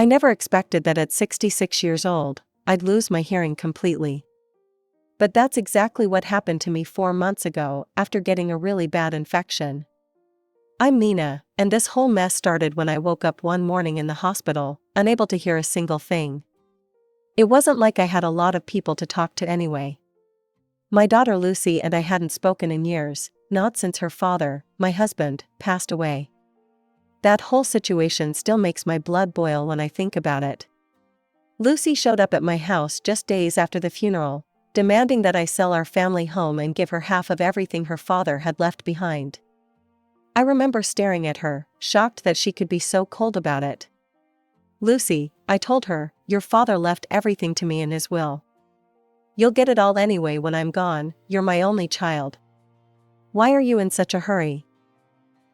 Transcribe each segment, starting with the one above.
never expected that at 66 years old, I'd lose my hearing completely. But that's exactly what happened to me 4 months ago after getting a really bad infection. I'm Nina, and this whole mess started when I woke up one morning in the hospital, unable to hear a single thing. It wasn't like I had a lot of people to talk to anyway. My daughter Lucy and I hadn't spoken in years, not since her father, my husband, passed away. That whole situation still makes my blood boil when I think about it. Lucy showed up at my house just days after the funeral, demanding that I sell our family home and give her half of everything her father had left behind. I remember staring at her, shocked that she could be so cold about it. "Lucy," I told her, "your father left everything to me in his will. You'll get it all anyway when I'm gone, you're my only child. Why are you in such a hurry?"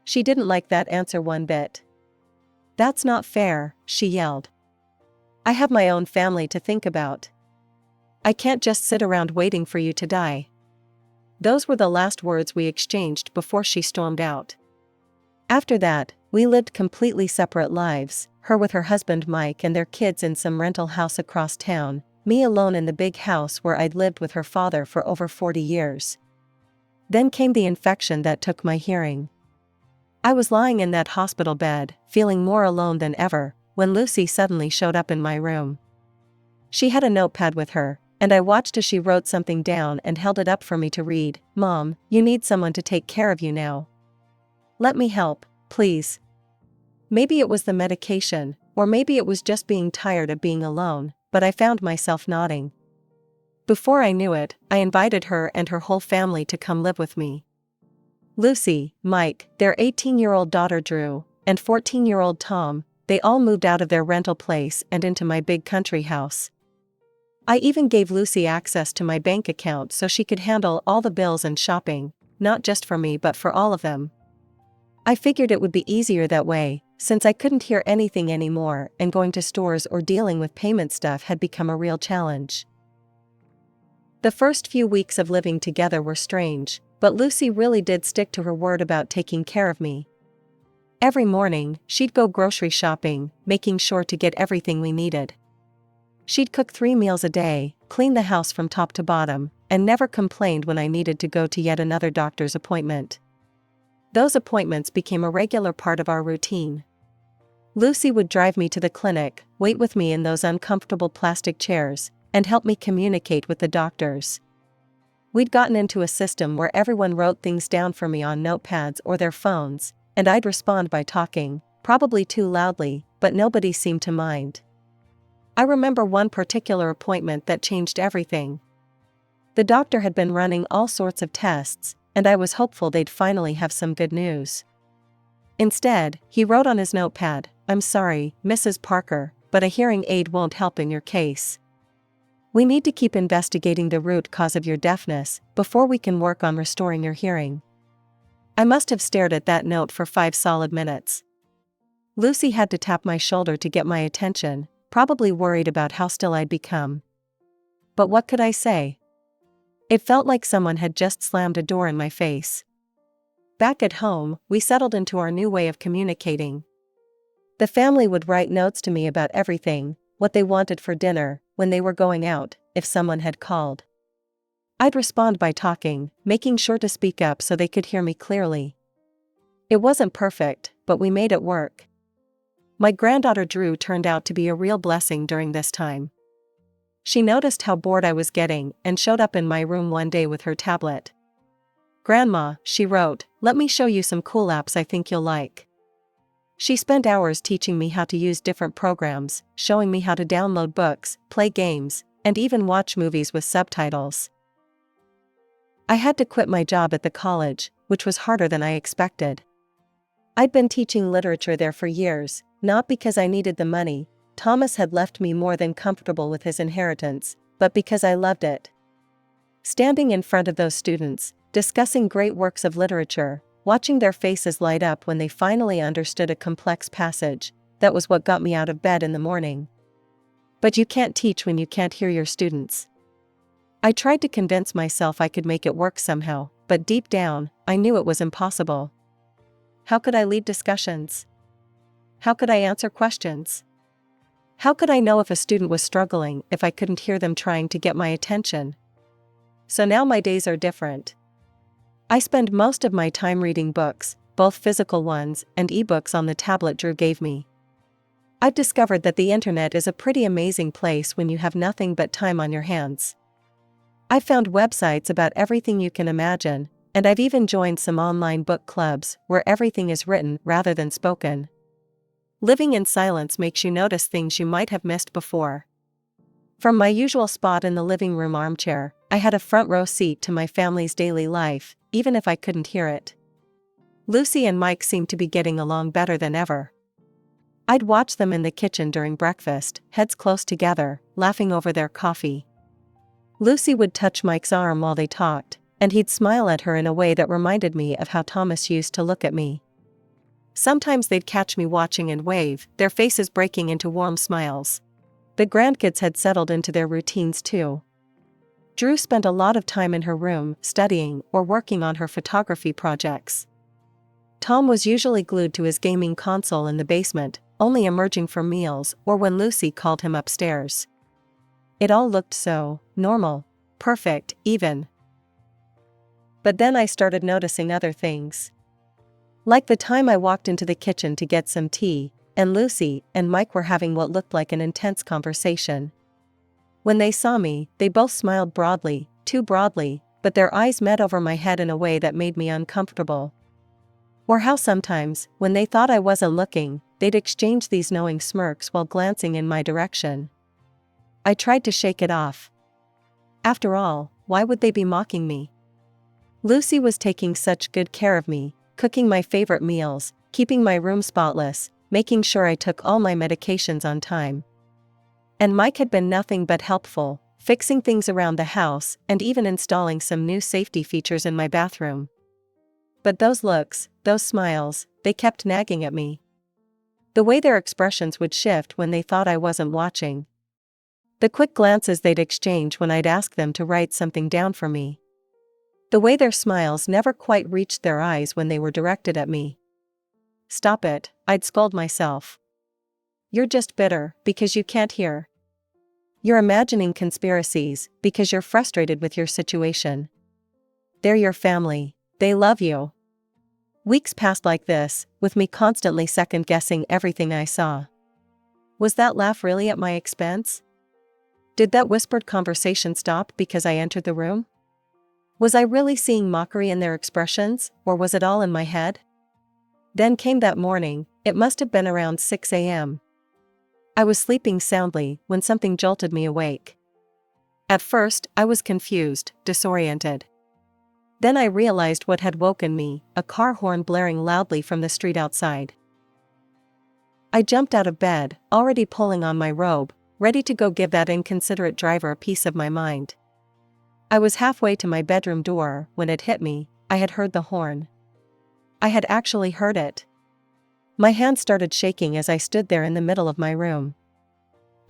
She didn't like that answer one bit. "That's not fair," she yelled. "I have my own family to think about. I can't just sit around waiting for you to die." Those were the last words we exchanged before she stormed out. After that, we lived completely separate lives, her with her husband Mike and their kids in some rental house across town, me alone in the big house where I'd lived with her father for over 40 years. Then came the infection that took my hearing. I was lying in that hospital bed, feeling more alone than ever, when Lucy suddenly showed up in my room. She had a notepad with her, and I watched as she wrote something down and held it up for me to read. "Mom, you need someone to take care of you now. Let me help, please." Maybe it was the medication, or maybe it was just being tired of being alone, but I found myself nodding. Before I knew it, I invited her and her whole family to come live with me. Lucy, Mike, their 18-year-old daughter Drew, and 14-year-old Tom, they all moved out of their rental place and into my big country house. I even gave Lucy access to my bank account so she could handle all the bills and shopping, not just for me but for all of them. I figured it would be easier that way, since I couldn't hear anything anymore and going to stores or dealing with payment stuff had become a real challenge. The first few weeks of living together were strange, but Lucy really did stick to her word about taking care of me. Every morning, she'd go grocery shopping, making sure to get everything we needed. She'd cook 3 meals a day, clean the house from top to bottom, and never complained when I needed to go to yet another doctor's appointment. Those appointments became a regular part of our routine. Lucy would drive me to the clinic, wait with me in those uncomfortable plastic chairs, and help me communicate with the doctors. We'd gotten into a system where everyone wrote things down for me on notepads or their phones, and I'd respond by talking, probably too loudly, but nobody seemed to mind. I remember one particular appointment that changed everything. The doctor had been running all sorts of tests, and I was hopeful they'd finally have some good news. Instead, he wrote on his notepad, "I'm sorry, Mrs. Parker, but a hearing aid won't help in your case. We need to keep investigating the root cause of your deafness before we can work on restoring your hearing." I must have stared at that note for 5 solid minutes. Lucy had to tap my shoulder to get my attention, probably worried about how still I'd become. But what could I say? It felt like someone had just slammed a door in my face. Back at home, we settled into our new way of communicating. The family would write notes to me about everything, what they wanted for dinner, when they were going out, if someone had called. I'd respond by talking, making sure to speak up so they could hear me clearly. It wasn't perfect, but we made it work. My granddaughter Drew turned out to be a real blessing during this time. She noticed how bored I was getting and showed up in my room one day with her tablet. "Grandma," she wrote, "let me show you some cool apps I think you'll like." She spent hours teaching me how to use different programs, showing me how to download books, play games, and even watch movies with subtitles. I had to quit my job at the college, which was harder than I expected. I'd been teaching literature there for years, not because I needed the money. Thomas had left me more than comfortable with his inheritance, but because I loved it. Standing in front of those students, discussing great works of literature, watching their faces light up when they finally understood a complex passage, that was what got me out of bed in the morning. But you can't teach when you can't hear your students. I tried to convince myself I could make it work somehow, but deep down, I knew it was impossible. How could I lead discussions? How could I answer questions? How could I know if a student was struggling if I couldn't hear them trying to get my attention? So now my days are different. I spend most of my time reading books, both physical ones and ebooks on the tablet Drew gave me. I've discovered that the internet is a pretty amazing place when you have nothing but time on your hands. I've found websites about everything you can imagine, and I've even joined some online book clubs where everything is written rather than spoken. Living in silence makes you notice things you might have missed before. From my usual spot in the living room armchair, I had a front row seat to my family's daily life, even if I couldn't hear it. Lucy and Mike seemed to be getting along better than ever. I'd watch them in the kitchen during breakfast, heads close together, laughing over their coffee. Lucy would touch Mike's arm while they talked, and he'd smile at her in a way that reminded me of how Thomas used to look at me. Sometimes they'd catch me watching and wave, their faces breaking into warm smiles. The grandkids had settled into their routines too. Drew spent a lot of time in her room, studying or working on her photography projects. Tom was usually glued to his gaming console in the basement, only emerging for meals or when Lucy called him upstairs. It all looked so normal, perfect, even. But then I started noticing other things. Like the time I walked into the kitchen to get some tea, and Lucy and Mike were having what looked like an intense conversation. When they saw me, they both smiled broadly, too broadly, but their eyes met over my head in a way that made me uncomfortable. Or how sometimes, when they thought I wasn't looking, they'd exchange these knowing smirks while glancing in my direction. I tried to shake it off. After all, why would they be mocking me? Lucy was taking such good care of me, cooking my favorite meals, keeping my room spotless, making sure I took all my medications on time. And Mike had been nothing but helpful, fixing things around the house and even installing some new safety features in my bathroom. But those looks, those smiles, they kept nagging at me. The way their expressions would shift when they thought I wasn't watching. The quick glances they'd exchange when I'd ask them to write something down for me. The way their smiles never quite reached their eyes when they were directed at me. Stop it, I'd scold myself. You're just bitter because you can't hear. You're imagining conspiracies because you're frustrated with your situation. They're your family, they love you. Weeks passed like this, with me constantly second-guessing everything I saw. Was that laugh really at my expense? Did that whispered conversation stop because I entered the room? Was I really seeing mockery in their expressions, or was it all in my head? Then came that morning, it must have been around 6 a.m. I was sleeping soundly when something jolted me awake. At first, I was confused, disoriented. Then I realized what had woken me, a car horn blaring loudly from the street outside. I jumped out of bed, already pulling on my robe, ready to go give that inconsiderate driver a piece of my mind. I was halfway to my bedroom door when it hit me. I had heard the horn. I had actually heard it. My hand started shaking as I stood there in the middle of my room.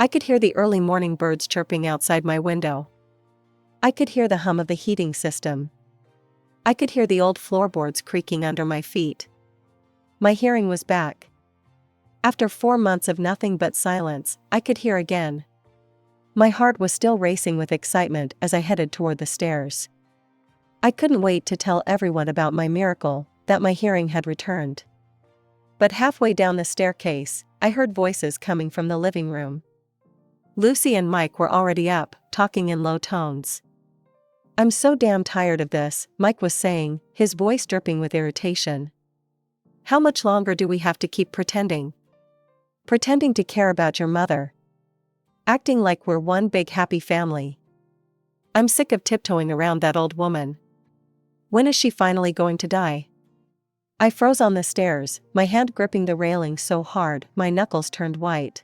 I could hear the early morning birds chirping outside my window. I could hear the hum of the heating system. I could hear the old floorboards creaking under my feet. My hearing was back. After 4 months of nothing but silence, I could hear again. My heart was still racing with excitement as I headed toward the stairs. I couldn't wait to tell everyone about my miracle, that my hearing had returned. But halfway down the staircase, I heard voices coming from the living room. Lucy and Mike were already up, talking in low tones. "I'm so damn tired of this," Mike was saying, his voice dripping with irritation. "How much longer do we have to keep pretending? Pretending to care about your mother. Acting like we're one big happy family. I'm sick of tiptoeing around that old woman. When is she finally going to die?" I froze on the stairs, my hand gripping the railing so hard my knuckles turned white.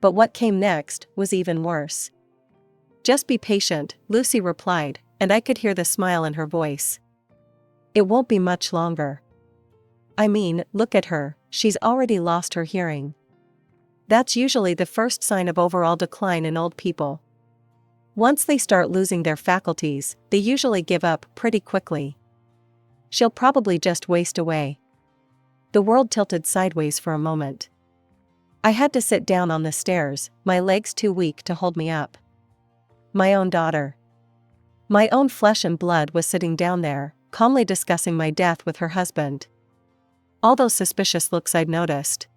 But what came next was even worse. "Just be patient," Lucy replied, and I could hear the smile in her voice. "It won't be much longer. I mean, look at her, she's already lost her hearing. That's usually the first sign of overall decline in old people. Once they start losing their faculties, they usually give up pretty quickly. She'll probably just waste away." The world tilted sideways for a moment. I had to sit down on the stairs, my legs too weak to hold me up. My own daughter. My own flesh and blood was sitting down there, calmly discussing my death with her husband. All those suspicious looks I'd noticed.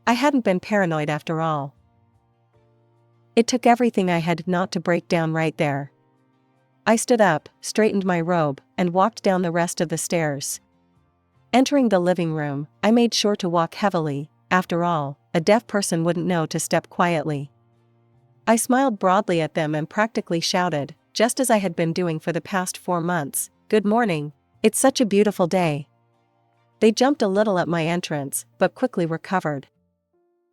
I hadn't been paranoid after all. It took everything I had not to break down right there. I stood up, straightened my robe, and walked down the rest of the stairs. Entering the living room, I made sure to walk heavily. After all, a deaf person wouldn't know to step quietly. I smiled broadly at them and practically shouted, just as I had been doing for the past 4 months, "Good morning. It's such a beautiful day." They jumped a little at my entrance, but quickly recovered.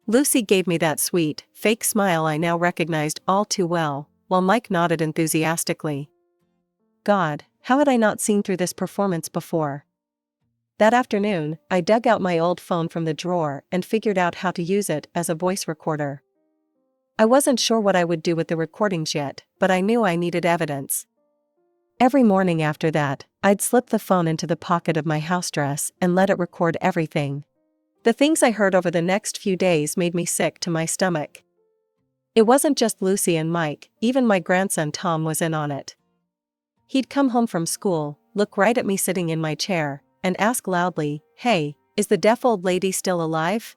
Lucy gave me that sweet, fake smile I now recognized all too well, while Mike nodded enthusiastically. God, how had I not seen through this performance before? That afternoon, I dug out my old phone from the drawer and figured out how to use it as a voice recorder. I wasn't sure what I would do with the recordings yet, but I knew I needed evidence. Every morning after that, I'd slip the phone into the pocket of my house dress and let it record everything. The things I heard over the next few days made me sick to my stomach. It wasn't just Lucy and Mike, even my grandson Tom was in on it. He'd come home from school, look right at me sitting in my chair, and ask loudly, "Hey, is the deaf old lady still alive?"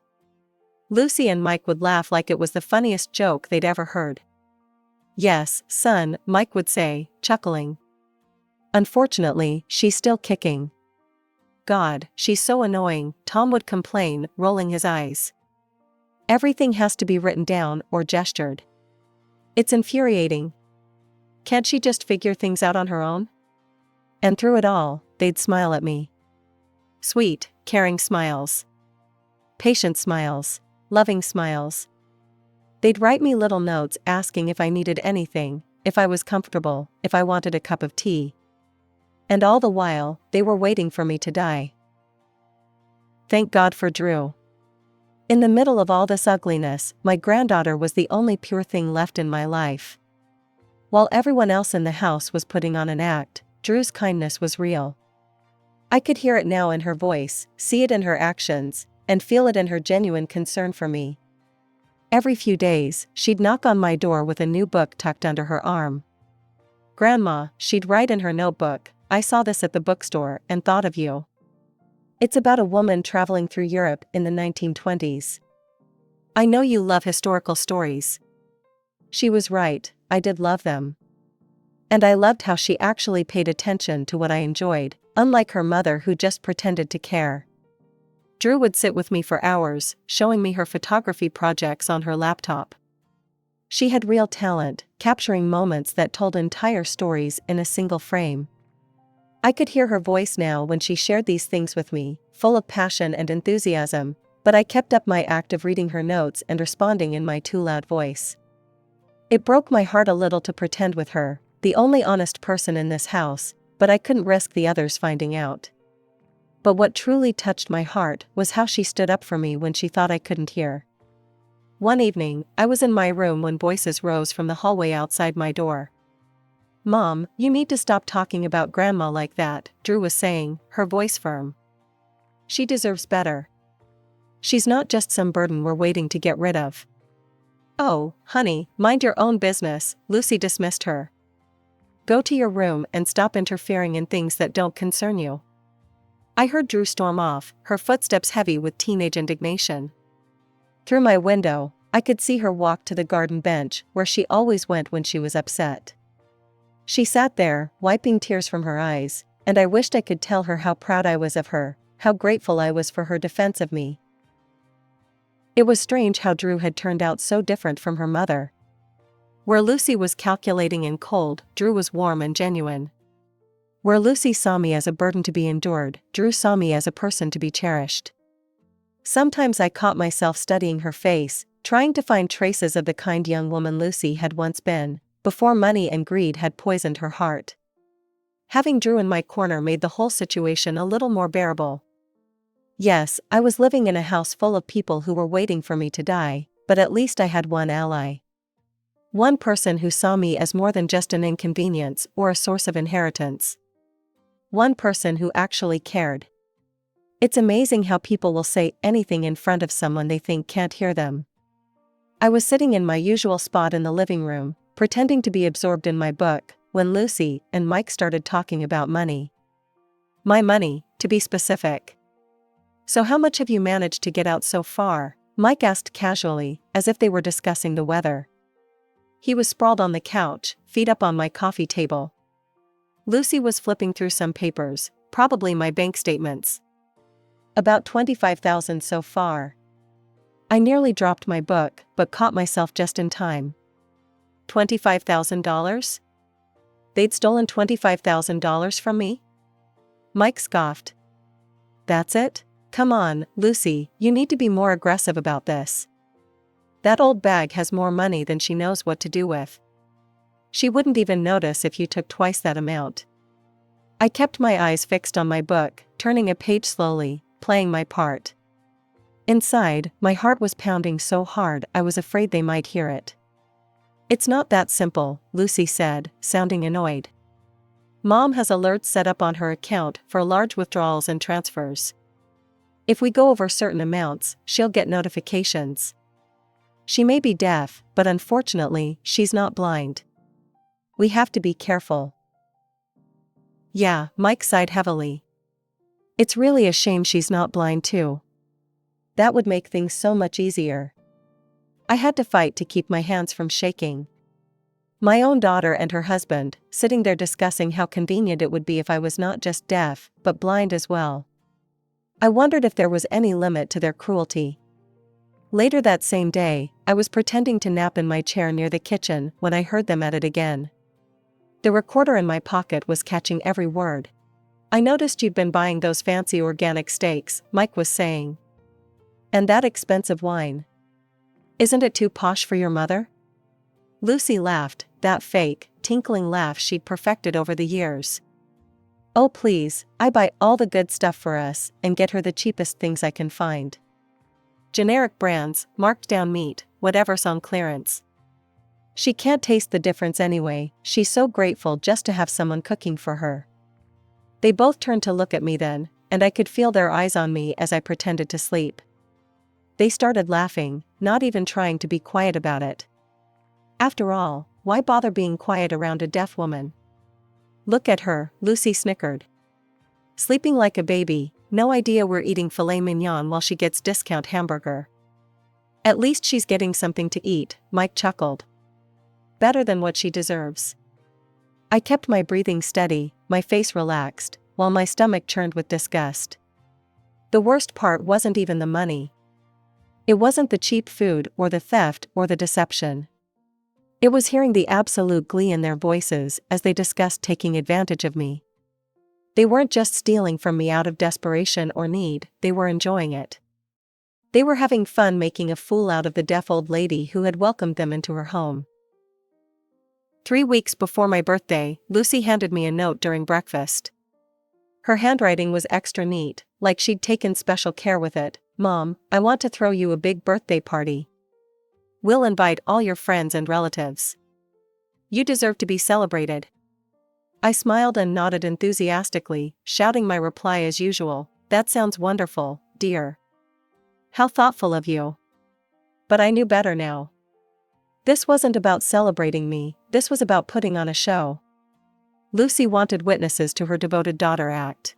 Lucy and Mike would laugh like it was the funniest joke they'd ever heard. "Yes, son," Mike would say, chuckling. "Unfortunately, she's still kicking." "God, she's so annoying," Tom would complain, rolling his eyes. "Everything has to be written down or gestured. It's infuriating. Can't she just figure things out on her own?" And through it all, they'd smile at me. Sweet, caring smiles. Patient smiles. Loving smiles. They'd write me little notes asking if I needed anything, if I was comfortable, if I wanted a cup of tea. And all the while, they were waiting for me to die. Thank God for Drew. In the middle of all this ugliness, my granddaughter was the only pure thing left in my life. While everyone else in the house was putting on an act, Drew's kindness was real. I could hear it now in her voice, see it in her actions, and feel it in her genuine concern for me. Every few days, she'd knock on my door with a new book tucked under her arm. "Grandma," she'd write in her notebook, "I saw this at the bookstore and thought of you. It's about a woman traveling through Europe in the 1920s. I know you love historical stories." She was right, I did love them. And I loved how she actually paid attention to what I enjoyed, unlike her mother who just pretended to care. Drew would sit with me for hours, showing me her photography projects on her laptop. She had real talent, capturing moments that told entire stories in a single frame. I could hear her voice now when she shared these things with me, full of passion and enthusiasm, but I kept up my act of reading her notes and responding in my too loud voice. It broke my heart a little to pretend with her, the only honest person in this house, but I couldn't risk the others finding out. But what truly touched my heart was how she stood up for me when she thought I couldn't hear. One evening, I was in my room when voices rose from the hallway outside my door. "Mom, you need to stop talking about Grandma like that," Drew was saying, her voice firm. "She deserves better. She's not just some burden we're waiting to get rid of." "Oh, honey, mind your own business," Lucy dismissed her. "Go to your room and stop interfering in things that don't concern you." I heard Drew storm off, her footsteps heavy with teenage indignation. Through my window, I could see her walk to the garden bench where she always went when she was upset. She sat there, wiping tears from her eyes, and I wished I could tell her how proud I was of her, how grateful I was for her defense of me. It was strange how Drew had turned out so different from her mother. Where Lucy was calculating and cold, Drew was warm and genuine. Where Lucy saw me as a burden to be endured, Drew saw me as a person to be cherished. Sometimes I caught myself studying her face, trying to find traces of the kind young woman Lucy had once been, before money and greed had poisoned her heart. Having Drew in my corner made the whole situation a little more bearable. Yes, I was living in a house full of people who were waiting for me to die, but at least I had one ally. One person who saw me as more than just an inconvenience or a source of inheritance. One person who actually cared. It's amazing how people will say anything in front of someone they think can't hear them. I was sitting in my usual spot in the living room, pretending to be absorbed in my book, when Lucy and Mike started talking about money. My money, to be specific. "So how much have you managed to get out so far?" Mike asked casually, as if they were discussing the weather. He was sprawled on the couch, feet up on my coffee table. Lucy was flipping through some papers, probably my bank statements. "About 25,000 so far." I nearly dropped my book, but caught myself just in time. $25,000? They'd stolen $25,000 from me? Mike scoffed. "That's it? Come on, Lucy, you need to be more aggressive about this. That old bag has more money than she knows what to do with. She wouldn't even notice if you took twice that amount." I kept my eyes fixed on my book, turning a page slowly, playing my part. Inside, my heart was pounding so hard I was afraid they might hear it. "It's not that simple," Lucy said, sounding annoyed. "Mom has alerts set up on her account for large withdrawals and transfers. If we go over certain amounts, she'll get notifications. She may be deaf, but unfortunately, she's not blind. We have to be careful." "Yeah," Mike sighed heavily. "It's really a shame she's not blind too. That would make things so much easier." I had to fight to keep my hands from shaking. My own daughter and her husband, sitting there discussing how convenient it would be if I was not just deaf, but blind as well. I wondered if there was any limit to their cruelty. Later that same day, I was pretending to nap in my chair near the kitchen when I heard them at it again. The recorder in my pocket was catching every word. "I noticed you'd been buying those fancy organic steaks," Mike was saying. "And that expensive wine. Isn't it too posh for your mother?" Lucy laughed, that fake, tinkling laugh she'd perfected over the years. "Oh please, I buy all the good stuff for us and get her the cheapest things I can find. Generic brands, marked down meat, whatever's on clearance. She can't taste the difference anyway, she's so grateful just to have someone cooking for her." They both turned to look at me then, and I could feel their eyes on me as I pretended to sleep. They started laughing, not even trying to be quiet about it. After all, why bother being quiet around a deaf woman? "Look at her," Lucy snickered. "Sleeping like a baby, no idea we're eating filet mignon while she gets discount hamburger." "At least she's getting something to eat," Mike chuckled. "Better than what she deserves." I kept my breathing steady, my face relaxed, while my stomach churned with disgust. The worst part wasn't even the money. It wasn't the cheap food or the theft or the deception. It was hearing the absolute glee in their voices as they discussed taking advantage of me. They weren't just stealing from me out of desperation or need, they were enjoying it. They were having fun making a fool out of the deaf old lady who had welcomed them into her home. 3 weeks before my birthday, Lucy handed me a note during breakfast. Her handwriting was extra neat, like she'd taken special care with it. "Mom, I want to throw you a big birthday party. We'll invite all your friends and relatives. You deserve to be celebrated." I smiled and nodded enthusiastically, shouting my reply as usual, "That sounds wonderful, dear. How thoughtful of you." But I knew better now. This wasn't about celebrating me, this was about putting on a show. Lucy wanted witnesses to her devoted daughter act.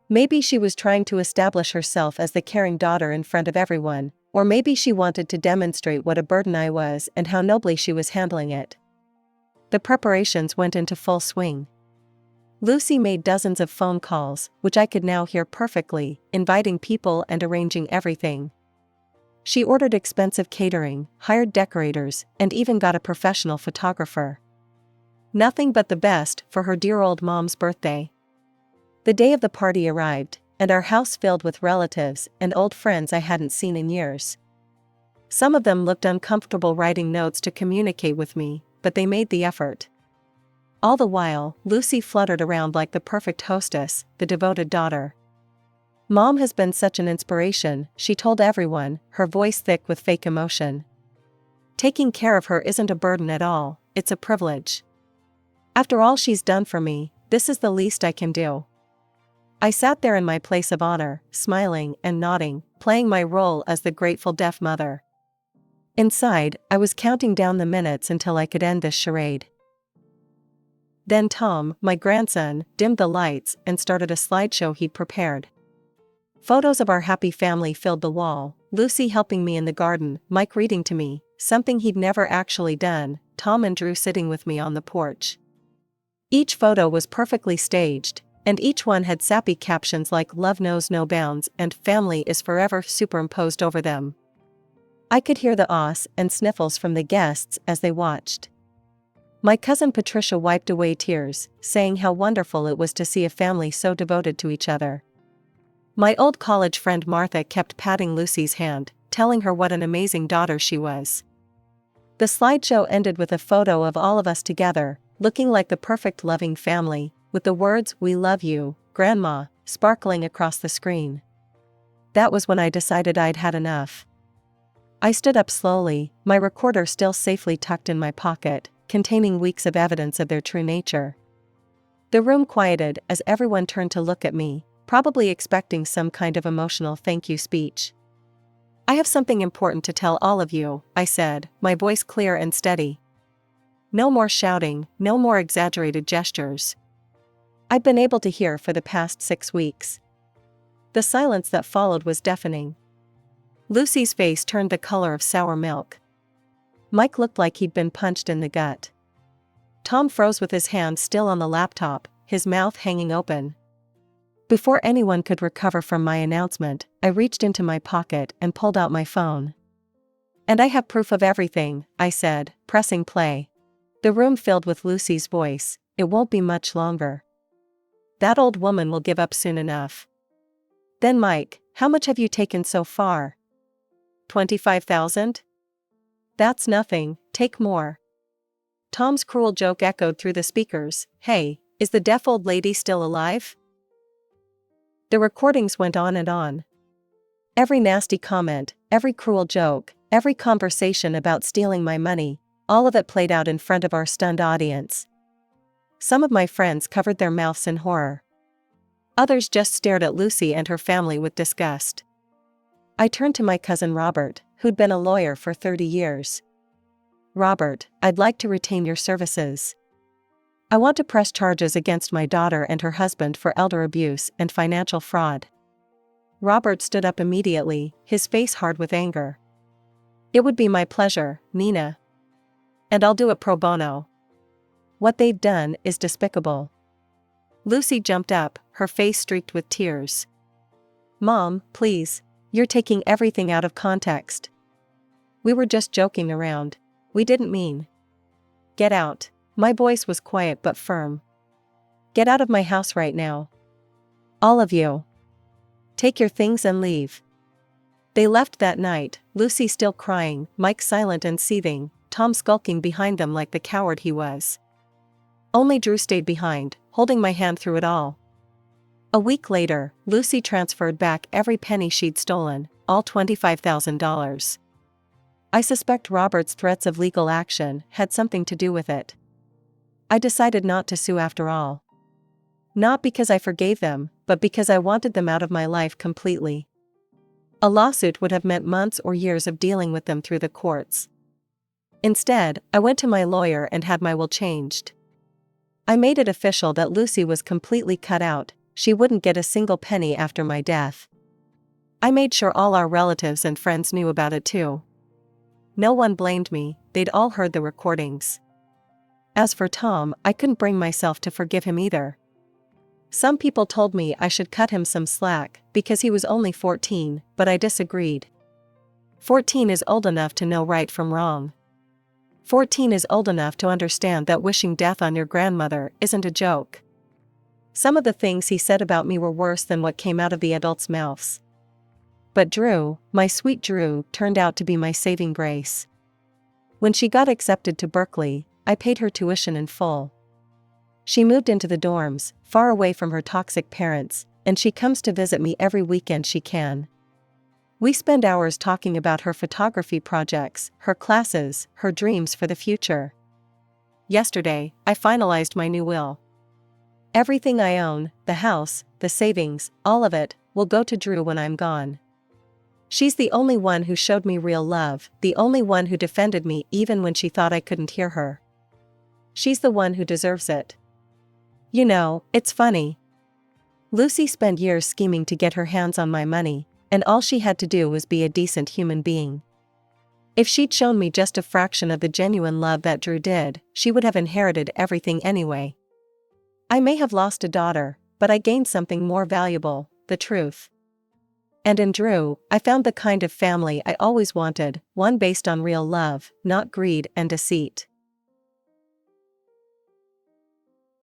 Maybe she was trying to establish herself as the caring daughter in front of everyone, or maybe she wanted to demonstrate what a burden I was and how nobly she was handling it. The preparations went into full swing. Lucy made dozens of phone calls, which I could now hear perfectly, inviting people and arranging everything. She ordered expensive catering, hired decorators, and even got a professional photographer. Nothing but the best for her dear old mom's birthday. The day of the party arrived, and our house filled with relatives and old friends I hadn't seen in years. Some of them looked uncomfortable writing notes to communicate with me, but they made the effort. All the while, Lucy fluttered around like the perfect hostess, the devoted daughter. "Mom has been such an inspiration," she told everyone, her voice thick with fake emotion. "Taking care of her isn't a burden at all, it's a privilege. After all she's done for me, this is the least I can do." I sat there in my place of honor, smiling and nodding, playing my role as the grateful deaf mother. Inside, I was counting down the minutes until I could end this charade. Then Tom, my grandson, dimmed the lights and started a slideshow he'd prepared. Photos of our happy family filled the wall, Lucy helping me in the garden, Mike reading to me, something he'd never actually done, Tom and Drew sitting with me on the porch. Each photo was perfectly staged, and each one had sappy captions like "Love knows no bounds" and "Family is forever" superimposed over them. I could hear the ahs and sniffles from the guests as they watched. My cousin Patricia wiped away tears, saying how wonderful it was to see a family so devoted to each other. My old college friend Martha kept patting Lucy's hand, telling her what an amazing daughter she was. The slideshow ended with a photo of all of us together, looking like the perfect loving family, with the words "We love you, Grandma," sparkling across the screen. That was when I decided I'd had enough. I stood up slowly, my recorder still safely tucked in my pocket, containing weeks of evidence of their true nature. The room quieted as everyone turned to look at me, probably expecting some kind of emotional thank you speech. "I have something important to tell all of you," I said, my voice clear and steady. No more shouting, no more exaggerated gestures. I'd been able to hear for the past 6 weeks. The silence that followed was deafening. Lucy's face turned the color of sour milk. Mike looked like he'd been punched in the gut. Tom froze with his hand still on the laptop, his mouth hanging open. Before anyone could recover from my announcement, I reached into my pocket and pulled out my phone. "And I have proof of everything," I said, pressing play. The room filled with Lucy's voice. "It won't be much longer. That old woman will give up soon enough." "Then Mike, how much have you taken so far?" 25,000? "That's nothing, take more." Tom's cruel joke echoed through the speakers. "Hey, is the deaf old lady still alive?" The recordings went on and on. Every nasty comment, every cruel joke, every conversation about stealing my money, all of it played out in front of our stunned audience. Some of my friends covered their mouths in horror. Others just stared at Lucy and her family with disgust. I turned to my cousin Robert, who'd been a lawyer for 30 years. "Robert, I'd like to retain your services. I want to press charges against my daughter and her husband for elder abuse and financial fraud." Robert stood up immediately, his face hard with anger. "It would be my pleasure, Nina. And I'll do it pro bono. What they've done is despicable." Lucy jumped up, her face streaked with tears. "Mom, please, you're taking everything out of context. We were just joking around. We didn't mean." "Get out." My voice was quiet but firm. "Get out of my house right now. All of you. Take your things and leave." They left that night, Lucy still crying, Mike silent and seething, Tom skulking behind them like the coward he was. Only Drew stayed behind, holding my hand through it all. A week later, Lucy transferred back every penny she'd stolen, all $25,000. I suspect Robert's threats of legal action had something to do with it. I decided not to sue after all. Not because I forgave them, but because I wanted them out of my life completely. A lawsuit would have meant months or years of dealing with them through the courts. Instead, I went to my lawyer and had my will changed. I made it official that Lucy was completely cut out, she wouldn't get a single penny after my death. I made sure all our relatives and friends knew about it too. No one blamed me, they'd all heard the recordings. As for Tom, I couldn't bring myself to forgive him either. Some people told me I should cut him some slack, because he was only 14, but I disagreed. 14 is old enough to know right from wrong. 14 is old enough to understand that wishing death on your grandmother isn't a joke. Some of the things he said about me were worse than what came out of the adults' mouths. But Drew, my sweet Drew, turned out to be my saving grace. When she got accepted to Berkeley, I paid her tuition in full. She moved into the dorms, far away from her toxic parents, and she comes to visit me every weekend she can. We spend hours talking about her photography projects, her classes, her dreams for the future. Yesterday, I finalized my new will. Everything I own, the house, the savings, all of it, will go to Drew when I'm gone. She's the only one who showed me real love, the only one who defended me even when she thought I couldn't hear her. She's the one who deserves it. You know, it's funny. Lucy spent years scheming to get her hands on my money, and all she had to do was be a decent human being. If she'd shown me just a fraction of the genuine love that Drew did, she would have inherited everything anyway. I may have lost a daughter, but I gained something more valuable, the truth. And in Drew, I found the kind of family I always wanted, one based on real love, not greed and deceit.